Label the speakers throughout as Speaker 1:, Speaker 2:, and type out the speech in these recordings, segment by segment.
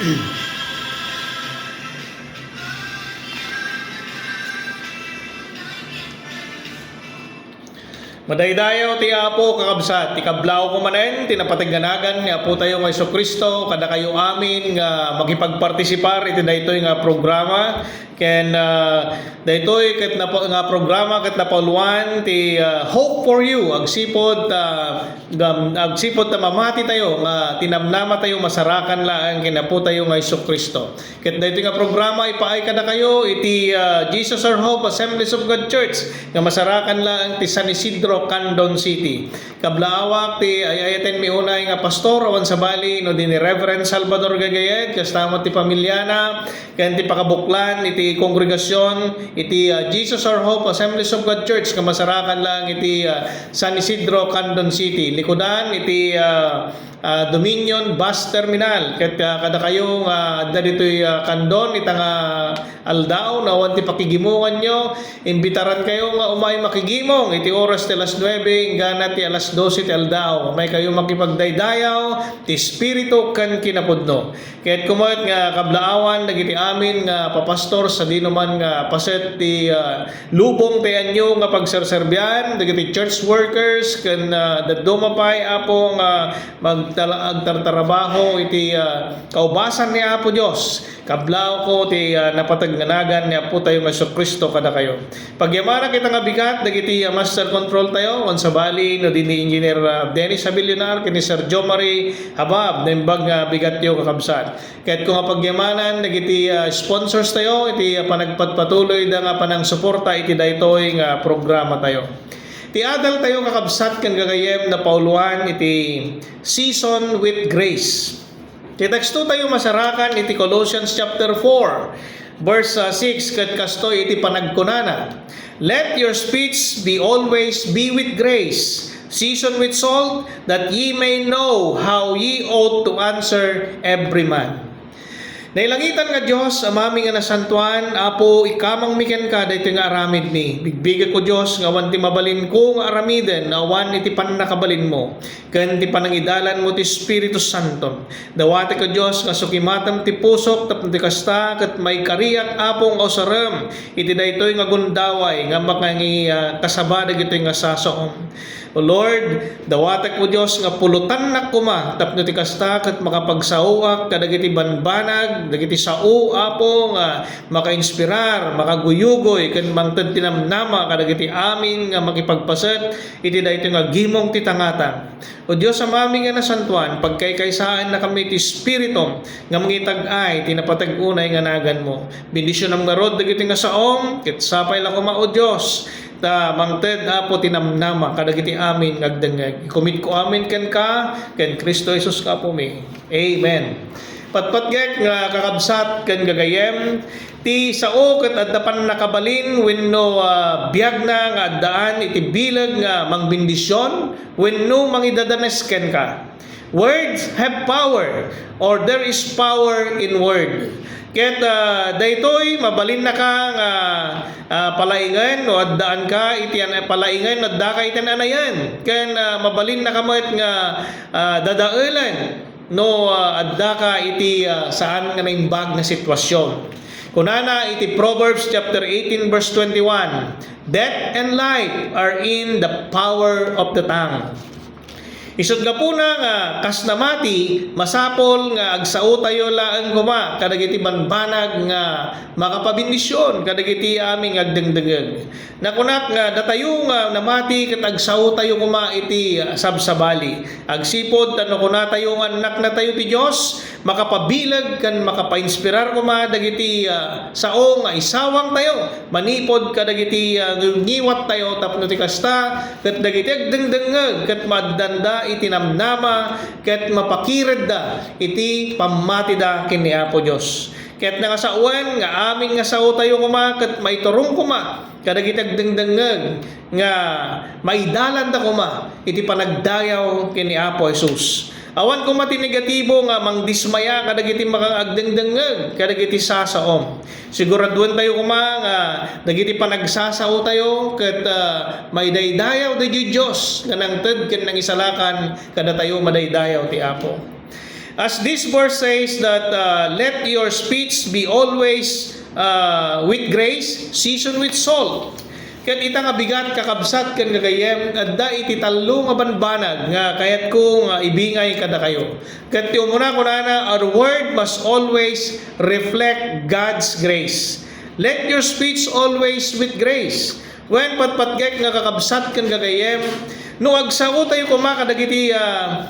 Speaker 1: Madaydayaw ti Apo kakabsat, ti kablaw ko manen, tinapatigganagan ni Apo tayo ng Jesucristo, kada kayo amin nga makipagpartisipar iti daytoy nga programa. Ken daytoy ket na nga programa ket napoluan ti Hope for You, agsipod ta mamati tayo nga tinamnama tayo masarakan laang ken Apo tayo nga Jesucristo. Ket daytoy nga programa ipaay kada kayo iti Jesus Our Hope Assemblies of God Church nga masarakan laang ti San Isidro, Candon City. Kablaawak ti ayayaten mi unay nga pastor awan sa bali no din ni Reverend Salvador Gagayed kastamot ti pamilyana ken ti pakabuklan iti kongregasyon iti Jesus Our Hope Assemblies of God Church nga masarakan lang iti San Isidro, Candon City. Likodan iti Dominion Bus Terminal ket kada kayo nga adda ditoy Candon itang Aldao na wanti pakigimongan nyo, imbitaran kayo nga umay makigimong iti oras ti alas 9 ingana ti alas 12 ti Aldao. May kayo makipagdaydayaw ti espiritu ken kinapudno. Ket kumoyt nga kablaawan dagiti amin nga papastor sa dinuman nga paset ti lubong ti anyo nga pagserserbian dagiti church workers ken dadumapay Apo nga magtartrabaho iti kaubasan ni Apo Dios. Kablaw ko ti napatagganagan ni Apo tayo nga Jesucristo kada kayo. Pagyamana kita nga bigat dagiti master control tayo on sa bali no din ni Engineer Dennis Abilionar ken ni Sir Jo Marie Habab naimbag nga bigat yo kakabsat. Ket kung pagyamanan dagiti sponsors tayo iti panagpatpatuloy da nga panang suporta iti daytoy nga programa tayo. Ti adal tayo kakabsat ken gagayem na pauluan iti Season with Grace. Ti teksto tayo masarakan iti Colossians chapter 4 verse 6 ket kastoy iti panagkunana. Let your speech be always be with grace, seasoned with salt, that ye may know how ye ought to answer every man. Nailangitan nga Diyos, amami nga nasantuan, Apo, ikamang miken ka, dito nga aramid mi. Bigbiga ko Diyos, nga wan ti mabalin ko nga aramiden, na wan iti panakabalin mo. Ken ti panangidalan mo ti Espiritu Santo. Dawati ko Diyos, nga sukimatam ti pusok, tapno ti kasta, kat may kariyak apong ausarem. Iti daytoy nga gundaway, nga makangi kasabada gito'y nga sasoom. O Lord, dawatak mo Diyos nga pulutan na kuma tapno ti kasta ket makapagsauak kadagiti banbanag dagiti sao Apo nga makainspirar makaguyugoy ken mangted tinamnama kadagiti amin nga makipagpaset iti daytoy nga gimong ti tangata. O Dios amami nga nasantuan pagkaykaysaan na kami ti espiritu nga mangitag-ay tinapatag-unay nga nagan mo. Bendisyon ang narod dagiti nga saom ket sapay la kuma o Dios ta mangted Apo tinamnama kadagiti amin ngagdengeg. Ikomit ko amin ken ka ken Kristo Jesus ka po mi. Amen. Patpatgek nga kakabsat ken gagayem ti sao ket addapan nakabalin wenno biag na nga addaan iti bilag nga mangbendisyon wenno mangidadanes ken ka. Words have power or there is power in word. Ket daytoy mabalin na ka nga palaingan o addaan ka iti palaingan adda ka iti anayan ken mabalin na kamet nga dadaelan no adda ka iti saan nga naimbag na sitwasyon. Kunana iti Proverbs chapter 18 verse 21, death and life are in the power of the tongue. Isod nga po na nga kasnamati masapol nga agsao tayo laang kuma kadagiti banbanag nga makapabindisyon kadagiti aming agdengdengeg. Nakunak nga datayo nga namati ket agsao tayo kuma iti sabsabali. Agsipod tano kuna tayo nga anak na tayo ti Dios makapabilag kan makapainspirar kuma dagiti sao nga isawang tayo manipod kadagiti ngiwat tayo tapno ti kasta ket dagiti agdengdengeg ket maddanda iti namnama ket mapakired da iti pamati da ken ni Apo Dios. Ket nangasauan nga amin nga sao tayo kuma ket maiturong kuma kadagiti agdengdengeg nga maidalan da kuma iti panagdayaw ken ni Apo Jesus. Awan ko mati negatibo nga mangdismaya kadagiti makaagdengdengeg kadagiti sasaom. Siguraduan tayo kuma nga dagiti panagsasao tayo ket maydaydayaw ti Dios nga nangted ken nang isalakan kada tayo madaydayaw ti Apo. As this verse says that let your speech be always with grace, seasoned with salt. Ket ita nga bigat kakabsat ken gagayem adda iti tallo nga banbanag nga kayat ko nga ibingay kada kayo. Ket ti umuna ko na our word must always reflect God's grace. Let your speech always with grace. When patpatgek nga kakabsat ken gagayem no agsao tayo kuma kadagiti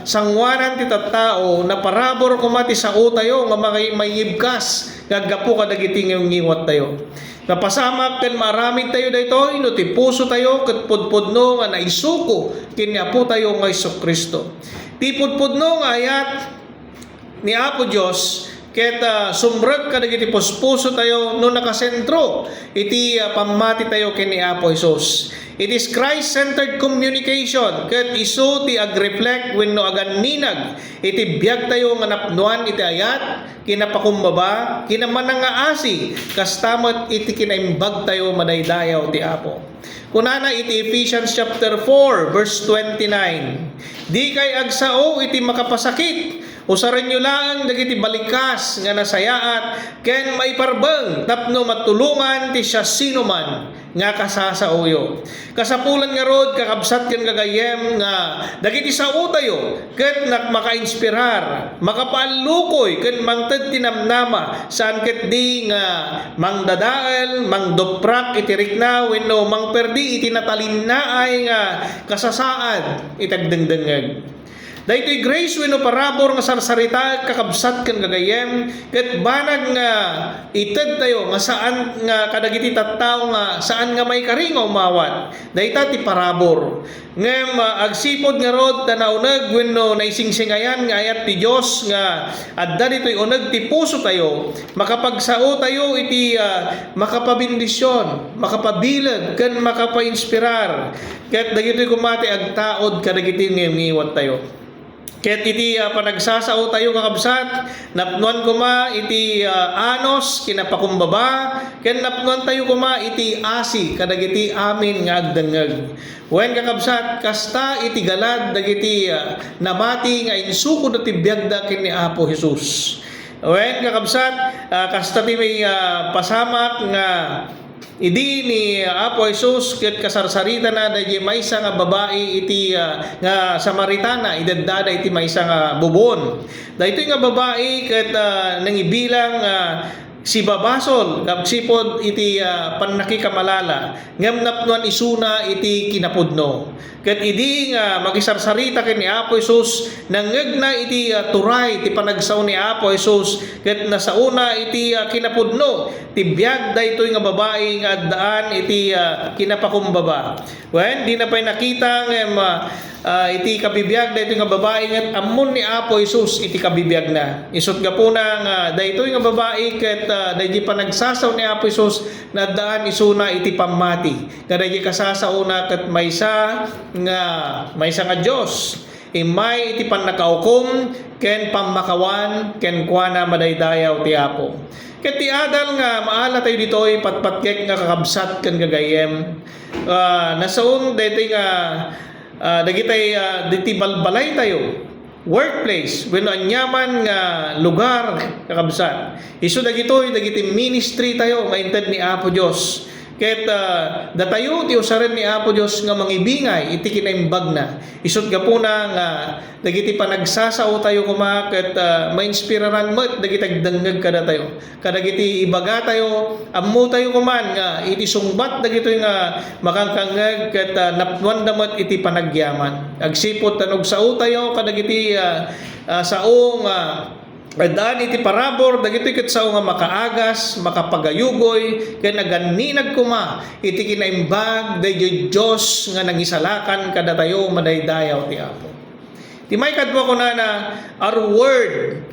Speaker 1: sangwanan ti tattao na parabor kuma ti sao tayo nga mayibkas gaggapo kadagiti ngiwat tayo. Napasamak ken maramid tayo daytoy no ti puso tayo ket pudpudno nga naisuko ken ni Apo tayo nga Jesucristo. Ti pudpudno nga ayat ni Apo Dios ket sumrek kadagiti puspuso tayo no nakasentro iti pamati tayo ken ni Apo Hesus. It is Christ-centered communication ket isu ti agreflect wenno agan ninag iti biag tayo nga napnuan iti ayat kinapakumbaba kinaman nga asi kastamet iti kinaimbag tayo madaydayaw ti Apo. Kunana iti Ephesians chapter 4 verse 29. Di kay agsao iti makapasakit usaran nyo lang dagiti balikas nga nasayaat ken maiparbeng tapno matulungan ti siya sino man nga kasasauyo. Kasapulan nga rod kakabsat ken gagayem nga dagiti sao tayo ket makainspirar, makapaalukoy ken mangted tinamnama saan ket di nga mangdadael, mangdoprak iti rikna wenno mangperdi iti natalinnaay nga kasasaad itagdengdengeg. Daytoy grace wenno parabor nga sarsarita kakabsat ken gagayem ket banag nga ited tayo nga saan nga kadagiti tattao nga saan nga may karingaw mawat. Dayta ti parabor. Ngem agsipod nga rod tanauneg wenno naisingsingayan nga ayat ti Dios nga adda ditoy uneg ti puso tayo makapagsao tayo iti makapabindisyon, makapabilag ken makapainspirar. Ket dagitoy kumati agtaod kadagiti ngiwat tayo. Ket iti panagsasao tayo kakabsat, napnuan kuma iti anos kinapakumbaba, ken napnuan tayo kuma iti asi kadagiti amin nga agdengeg. Wen kakabsat kasta iti galad dagiti namati nga insukod ti biagda ken ni Apo Hesus. Wen kakabsat kasta ti may pasamak nga idi ni Apo Hesus ket kasarsarita na dayjay maysa nga babae iti nga Samaritana idaddada iti maysa nga bubon. Daytoy nga babae ket nangibilang si babasol kapsipod iti pannakikamalala ngem napnuan isuna iti kinapudno. Ket idi nga magisarsarita ken ni Apo Hesus nangeg na iti turay ti panagsaw ni Apo Hesus ket nasauna iti kinapudno ti biag daytoy nga babae nga addaan iti kinapakumbaba. Wen di na pay nakita ngem iti kabibiyag daytoy nga babae nga ammon ni Apo Hesus iti kabibiyag na. Isut gapuna nga daytoy nga babae ket dayjay panagsasaw ni Apo Hesus naddaan isuna iti pammati. Kadayjay kasasauna ket maysa nga Dios imay iti pannakaukom ken pammakawan ken kuana madaydayaw ti Apo. Ket ti adal nga maala tayo ditoy patpatkek nga kakabsat ken gagayem nasaon daytoy nga dagitay diti balbalay tayo workplace wenno anyaman nga lugar kakabsat isu dagitoy dagiti ministry tayo nga inted ni Apo Dios. Ket datayo ti usaren ni Apo Dios nga mangibingay iti kinaimbag na. Isut gapuna nga dagiti panagsasao tayo kuma ket mainspiraran met dagiti dengeg kada tayo. Kadagiti ibaga tayo ammo tayo kuman nga iti sungbat dagitoy nga makangkangeg ket napnuan damet iti panagyaman. Agsipot tanog sao tayo kadagiti sao nga Adaan iti parabor dagitoy ket sao nga makaagas, makapagayugoy ken naganinag kuma iti kinaimbag dayjay Dios nga nangisalakan kada tayo madaydayaw ti Apo. Ti may kadwa ko na our word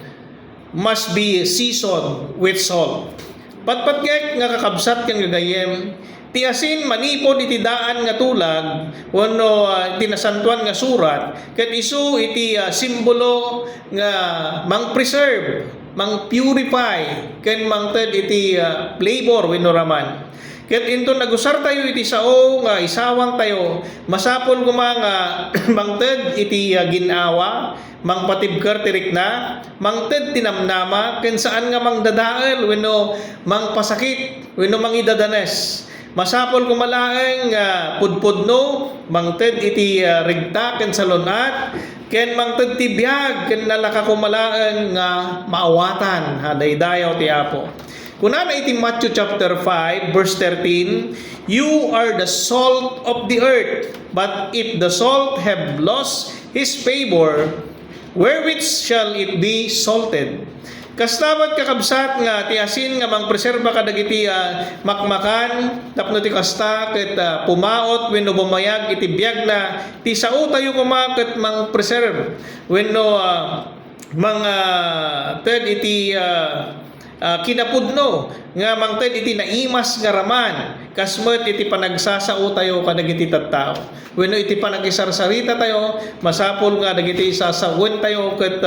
Speaker 1: must be seasoned with salt. Patpatgek nga kakabsat ken gagayem ti asin manipod iti daan nga tulag wenno tinasantuan nga surat ket isu iti simbolo nga mang-preserve, mang-purify ken mangted iti flavor wenno raman. Ket inton nagusar tayo iti sao nga isawang tayo masapol kuma nga mangted iti ginawa mangpatibker tirik na, mangted tinamnama, ken saan nga mangdadael, wenno mangpasakit, wenno mangidadanes. Masapol kumalaeng pudpudno, mangted iti rigta ken salunat, ken mangted ti biag, ken nalaka kumalaeng maawatan, daydayaw ti Apo. Kunana iti Matthew chapter 5 verse 13, "You are the salt of the earth, but if the salt have lost his favor, wherewith shall it be salted?" Kastabat kakabsat nga ti asin nga mangpreserba kadagiti makmakan tapno ti kasta ket pumaot wenno bumayag iti biag na ti sao tayo kumaket mangpreserve wenno ted iti kinapudno nga mangted iti naimas nga raman kasmet iti panagsasao tayo kadagiti tattao wenno iti panagisarsarita tayo masapol nga dagiti sasawen tayo ket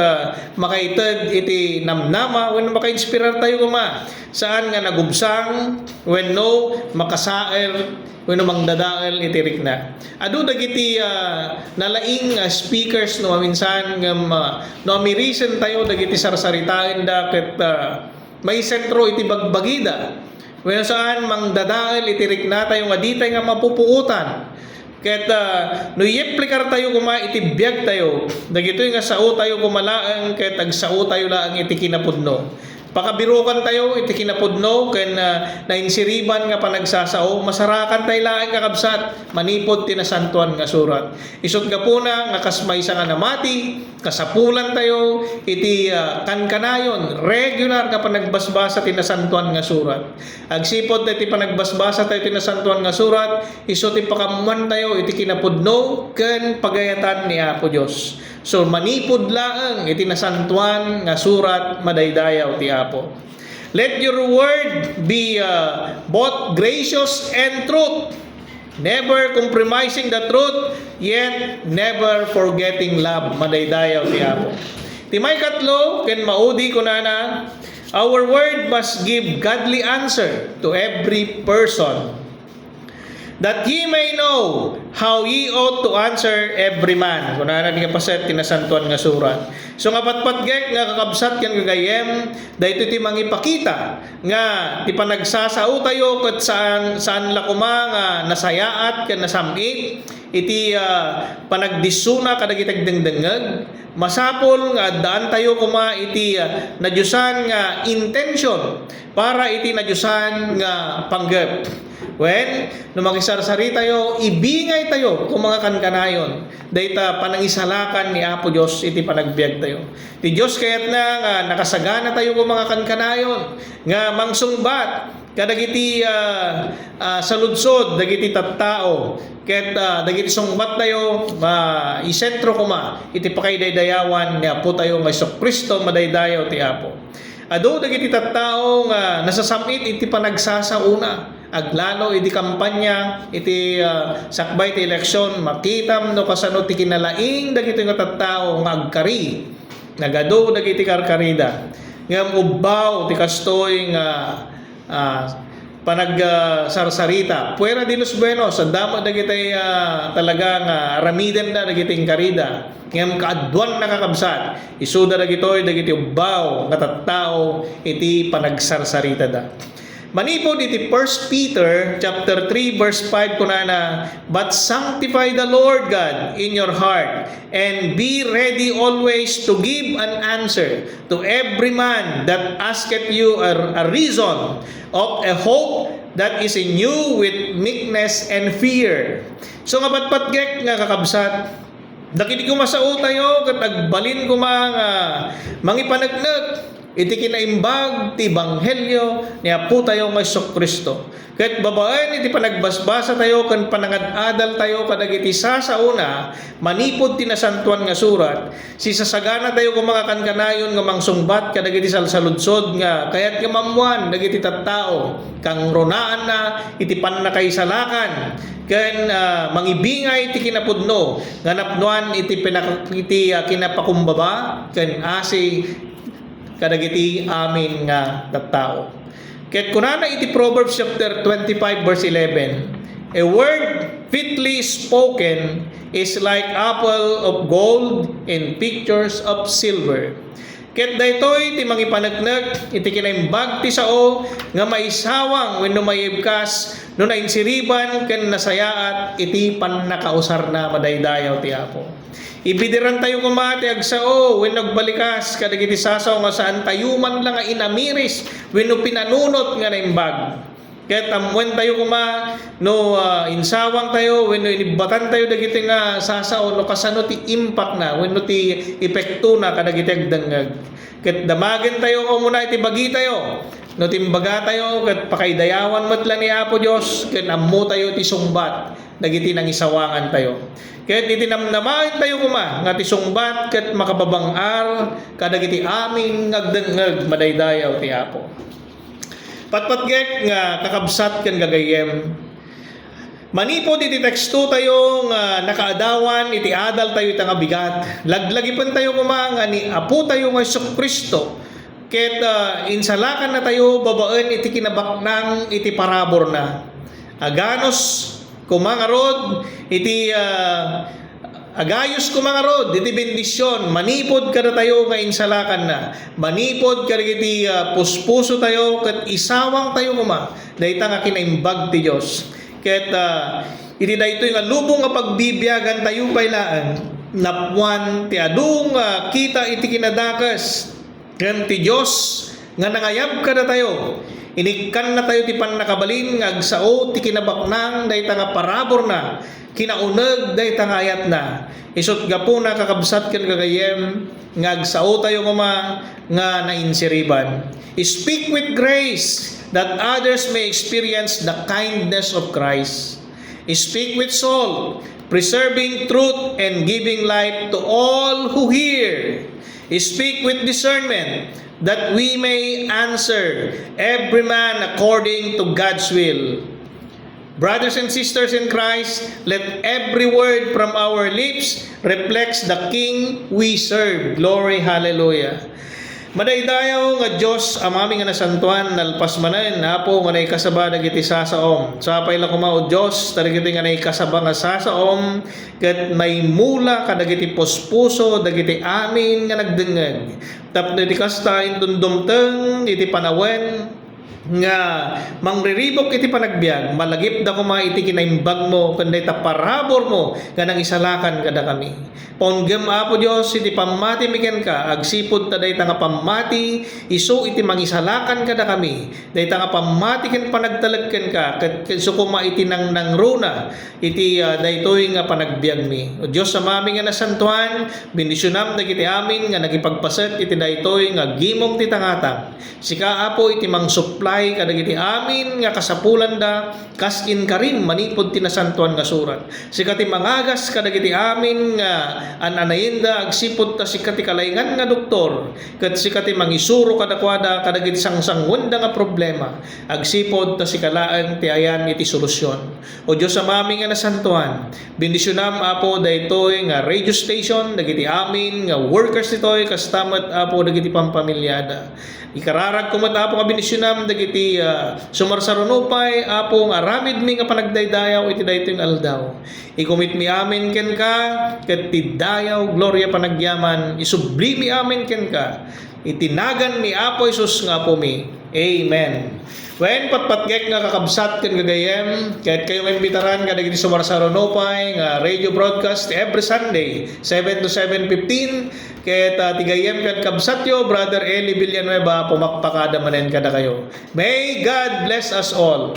Speaker 1: makaited iti namnama wenno makainspirar tayo kuma saan nga nagubsang wenno makasaer wenno mangdadael iti rikna. Adu dagiti nalaing speakers no minsan nga no mirisen tayo dagiti sarsaritain da ket may sentro iti bagbagida. Wenno saan mangdadael iti rikna tayo nga di tayo nga mapupuutan. Ket no yeplikar tayo kuma iti biag tayo. Dagitoy nga sao tayo kumalaeng ket agsao tayo laang iti kinapudno. Pakabirukan tayo iti kinapudno ken nainsiriban nga panagsasao masarakan tayo laeng kakabsat manipod ti nasantuan nga surat. Isut gapuna nga kasmaysa nga namati kasapulan tayo iti kankanayon regular nga panagbasbasa ti nasantuan nga surat. Agsipod iti panagbasbasa tayo ti nasantuan nga surat isut ti pakamuan tayo iti kinapudno ken pagayatan ni Apo Dios. So manipod laeng iti nasantuan nga surat madaydayaw ti Apo. Let your word be both gracious and truth, never compromising the truth, yet never forgetting love. Madaydayaw ti Apo. Ti may katlo ken maudi kunana, our word must give godly answer to every person, that ye may know how ye ought to answer every man. Kunana ni kapaset tinasantuan nga surat. So nga patpatgek nga kakabsat yan kagayem dahito ti mangipakita nga ti panagsasao tayo ket saan lakuma nga nasayaat ken nasamit iti panagdisuna kadagiti dengdengeg masapol nga daan tayo kuma iti nadyusan nga intention para iti nadyusan nga panggep. When lumakisar-sari tayo, ibingay tayo kung mga kankanayon. Dayta panangisalakan ni Apo Dios iti panagbiag tayo. Ti Dios kayat na nga nakasagana tayo kung mga kankanayon nga mangsungbat kadagiti saludsod dagiti tattao ket dagiti sungbat tayo isentro kuma iti pakaydaydayawan ni Apo tayo nga Kristo madaydayaw ti Apo. Adu dagiti tattao nga nasasamit iti panagsasauna aglalo iti kampanya iti sakbay ti eleksyon makitam no kasano ti kinalaing dagiti nga tattao nga agkari nagado dagiti karkarida ngem ubbaw ti kastoy nga panagsarsarita puwera di los buenos sa dama dagiti talaga nga aramiden da dagiti karida ngem kaadwan nakakabsat isuda dagitoy dagiti ubbaw nga tattao iti panagsarsarita da. Manipod iti 1 Peter chapter 3 verse 5 kunana, but sanctify the Lord God in your heart and be ready always to give an answer to every man that asketh you a reason of a hope that is in you with meekness and fear. So nga patpatgek nga kakabsat dakiti kumasao tayo ket agbalin ko mga mangipanagnag iti kinaimbag ti Ebanghelyo ni Apo tayo nga Kristo. Ket babaen iti panagbasbasa tayo ken panangadadal tayo kadagiti sasauna manipod ti nasantuan nga surat sisasagana tayo ken mga kankanayon nga mangsungbat kadagiti salsaludsod nga kayat nga mamuan dagiti tattao kang ronaan na iti pannakaisalakan ken mangibingay iti kinapudno nga napnuan iti kinapakumbaba ken asi kadagiti amin nga tattao. Ket kunana iti Proverbs chapter 25 verse 11, A word fitly spoken is like apple of gold in pictures of silver. Ket daytoy ti mangipanagnag iti kinaimbag ti sao nga maisawang wenno mayibkas no nainsiriban ken nasayaat iti pannakausar na madaydayaw ti Apo. Ibidiran tayo kumati agsao wenno balikas kadagiti sasaw nga saan tayo man lang nga inamiris wenno pinanunot nga naimbag. Ket amwen tayo kuma no insawang tayo wenno inibatan tayo dagiti nga sasao no kasano ti impact na wenno ti epekto na kadagiti agdangag. Ket damagen tayo muna iti bagi tayo no timbaga tayo ket pakaidayawan met lang ni Apo Dios ket ammo tayo ti sungbat dagiti nang isawangan tayo. Ket itinamnamaen tayo kuma nga ti sungbat ket makababang-ar kadagiti aming agdangag madaydayaw ti Apo. Patpatgek nga kakabsat ken gagayem. Manipod iti teksto tayo nga nakaadawan iti adal tayo ita nga bigat. Laglagipan tayo kuma nga ni Apo tayo nga Kristo. Ket insalakan na tayo babaen iti kinabaknang iti parabor na. Aganos kumangarod iti agayos kumangarod iti bendisyon manipod kada tayo nga insalakan na manipod kada iti puspuso tayo ket isawang tayo kuma dayta nga kinaimbag ti Dios ket iti daytoy nga lubong nga pagbibiyagan tayo baylaan napwan ti adu nga kita iti kinadakas ken ti Dios nga nangayab kada tayo inikkan na tayo ti pannakabalin nga agsao ti kinabaknang dayta nga parabor na kinauneg dayta nga ayat na isut gapo na kakabsat ken gagayem nga agsao tayo kuma nga nainsiriban. Speak with grace that others may experience the kindness of Christ. Speak with salt, preserving truth and giving life to all who hear. Speak with discernment that we may answer every man according to God's will. Brothers and sisters in Christ, let every word from our lips reflects the King we serve. Glory, hallelujah. Madaydayaw nga Diyos amami nga nasantuan nalpas manen Apo nga naikasaba dagiti sasaom. Sapay lang kumao Diyos dagiti nga naikasaba nga sasaom ket may mula kadagiti pospuso dagiti amin nga nagdengeg. Tapno iti kasta indumdumteng iti panawen nga mangriribok iti panagbiag malagip da kuma iti kinaimbag mo kundi ta parabor mo nga nang isalakan kada kami ponggem Apo Dios iti pamati miken ka agsipod ta dayta nga pamati isu iti mangisalakan kada kami dayta nga pamati ken panagtalegken ka ket sukuma iti nang nangruna iti daytoy nga panagbiag mi o Dios sa mami nga nasantuan bendisyonam dagiti amin nga nagipagpaset iti daytoy nga gimong ti tangatang sika Apo iti mangsupply kadagiti amin nga kasapulan da kas in karim manipod tinasantuan nga surat sikati mangagas kadagiti amin nga ananayenda agsipod ta sikati kalaingan nga doktor ket sikati mangisuro kadakwada kadagiti sangsangwenda nga problema agsipod ta sikalaeng ti ayan iti solusyon o Dios sa mami nga nasantuan bendisyonam Apo daytoy nga radio station dagiti amin nga workers nitoy kastamet Apo dagiti pampamilyada ikararag kumat Apo nga bendisyonam dagiti sumarsarunupay Apo nga aramid mi nga panagdaydayaw iti daytoy nga aldaw ikumit mi amin ken ka ket ti dayaw gloria panagyaman isublimi amin ken ka itinagan ni Apo Hesus nga Apo mi amen. When patpatgek nga kakabsat ken gagayem ket kayo imbitaran kadagiti sumarsarunupay nga radio broadcast every Sunday 7 to 7:15 ket tigayem ken kabsat yo Brother Eli Villanueva pumakpakada manen kada kayo. May God bless us all.